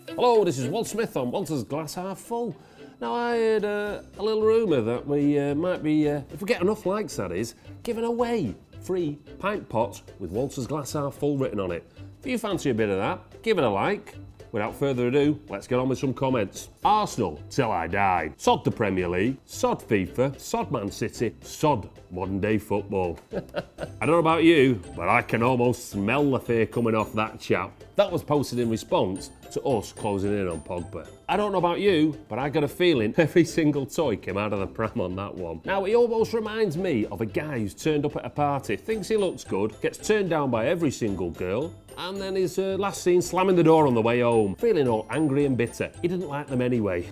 Hello, this is Walt Smith on Walter's Glass Half Full. Now, I heard a little rumour that we might be, if we get enough likes that is, giving away free pint pots with Walter's Glass Half Full written on it. If you fancy a bit of that, give it a like. Without further ado, let's get on with some comments. Arsenal, till I die. Sod the Premier League, sod FIFA, sod Man City, sod modern day football. I don't know about you, but I can almost smell the fear coming off that chap. That was posted in response to us closing in on Pogba. I don't know about you, but I got a feeling every single toy came out of the pram on that one. Now, he almost reminds me of a guy who's turned up at a party, thinks he looks good, gets turned down by every single girl, and then is last seen slamming the door on the way home, feeling all angry and bitter. He didn't like them anyway.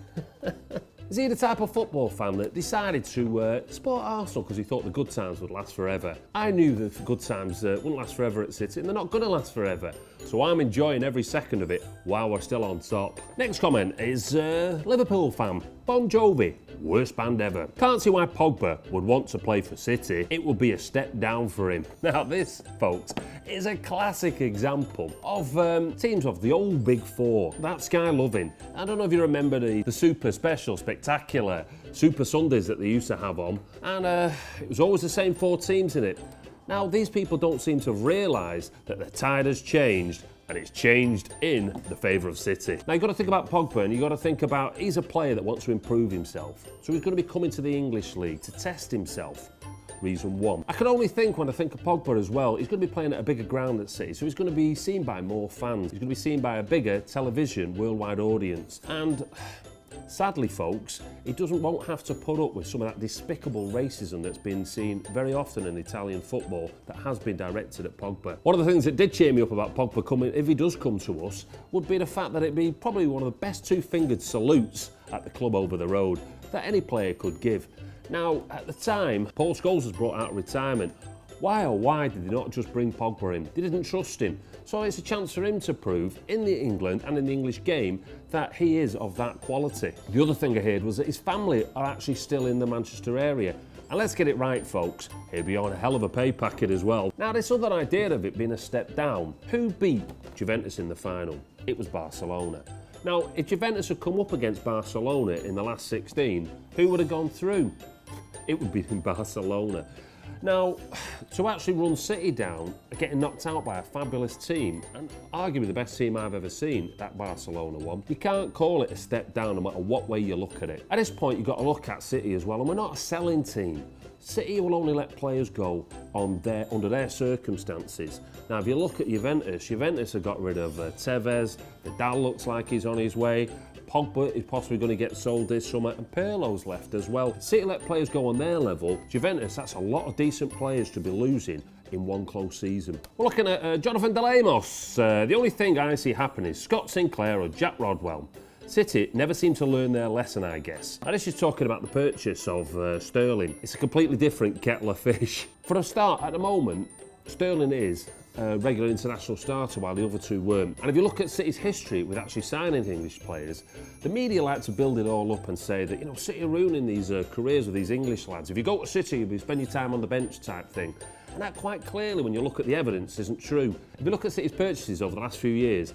Is he the type of football fan that decided to support Arsenal because he thought the good times would last forever? I knew that the good times wouldn't last forever at City, and they're not going to last forever. So I'm enjoying every second of it while we're still on top. Next comment is Liverpool fan. Bon Jovi, worst band ever. Can't see why Pogba would want to play for City. It would be a step down for him. Now this, folks, is a classic example of teams of the old Big Four. That Sky loving. I don't know if you remember the super special, spectacular Super Sundays that they used to have on, and it was always the same four teams in it. Now, these people don't seem to have realised that the tide has changed, and it's changed in the favour of City. Now, you've got to think about Pogba, and you've got to think about he's a player that wants to improve himself. So he's going to be coming to the English League to test himself. Reason one. I can only think when I think of Pogba as well, he's going to be playing at a bigger ground at City, so he's going to be seen by more fans. He's going to be seen by a bigger television, worldwide audience. And sadly, folks, he won't have to put up with some of that despicable racism that's been seen very often in Italian football that has been directed at Pogba. One of the things that did cheer me up about Pogba coming, if he does come to us, would be the fact that it'd be probably one of the best two-fingered salutes at the club over the road that any player could give. Now, at the time, Paul Scholes was brought out of retirement. Why oh why did they not just bring Pogba in? They didn't trust him. So it's a chance for him to prove in the England and in the English game that he is of that quality. The other thing I heard was that his family are actually still in the Manchester area. And let's get it right, folks, he'll be on a hell of a pay packet as well. Now, this other idea of it being a step down, who beat Juventus in the final? It was Barcelona. Now, if Juventus had come up against Barcelona in the last 16, who would have gone through? It would be in Barcelona. Now, to actually run City down, getting knocked out by a fabulous team, and arguably the best team I've ever seen, that Barcelona one, you can't call it a step down no matter what way you look at it. At this point, you've got to look at City as well, and we're not a selling team. City will only let players go under their circumstances. Now, if you look at Juventus have got rid of Tevez, Vidal looks like he's on his way, Pogba is possibly going to get sold this summer, and Pirlo's left as well. City let players go on their level. Juventus, that's a lot of decent players to be losing in one close season. We're looking at Jonathan De Lemos. The only thing I see happen is Scott Sinclair or Jack Rodwell. City never seem to learn their lesson, I guess. And this is talking about the purchase of Sterling. It's a completely different kettle of fish. For a start, at the moment, Sterling is a regular international starter while the other two weren't. And if you look at City's history with actually signing English players, the media like to build it all up and say that, you know, City are ruining these careers of these English lads. If you go to City, you'll be spending your time on the bench type thing. And that quite clearly, when you look at the evidence, isn't true. If you look at City's purchases over the last few years,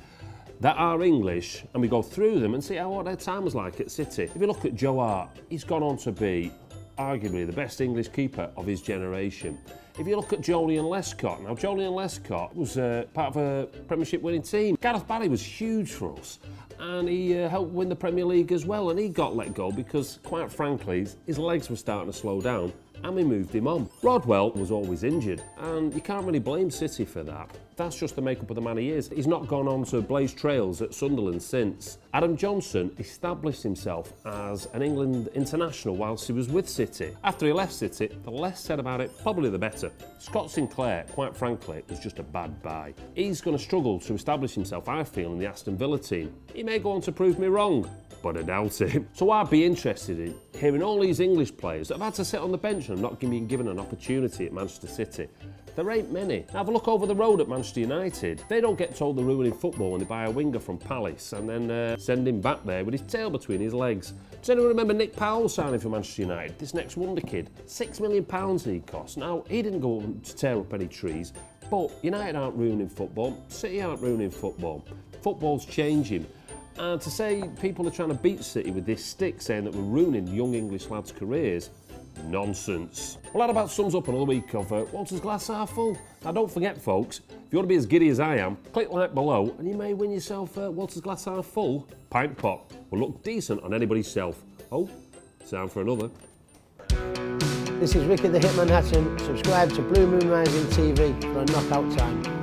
that are English, and we go through them and see what their time was like at City. If you look at Joe Hart, he's gone on to be arguably the best English keeper of his generation. If you look at Joleon Lescott, now Joleon Lescott was part of a Premiership winning team. Gareth Barry was huge for us, and he helped win the Premier League as well, and he got let go because, quite frankly, his legs were starting to slow down, and we moved him on. Rodwell was always injured, and you can't really blame City for that. That's just the makeup of the man he is. He's not gone on to blaze trails at Sunderland since. Adam Johnson established himself as an England international whilst he was with City. After he left City, the less said about it, probably the better. Scott Sinclair, quite frankly, was just a bad buy. He's going to struggle to establish himself, I feel, in the Aston Villa team. He may go on to prove me wrong, but I doubt it. So I'd be interested in hearing all these English players that have had to sit on the bench and not being given an opportunity at Manchester City. There ain't many. Now have a look over the road at Manchester United. They don't get told they're ruining football when they buy a winger from Palace and then send him back there with his tail between his legs. Does anyone remember Nick Powell signing for Manchester United? This next wonder kid. £6 million he cost. Now, he didn't go to tear up any trees. But United aren't ruining football, City aren't ruining football. Football's changing. And to say people are trying to beat City with this stick saying that we're ruining young English lads' careers, nonsense. Well, that about sums up another week of Walter's Glass Half Full. Now don't forget folks, if you want to be as giddy as I am, click like below and you may win yourself Walter's Glass Half Full pint pot. Will look decent on anybody's shelf. Oh, time for another. This is Ricky the Hitman Hatton. Subscribe to Blue Moon Rising TV for a knockout time.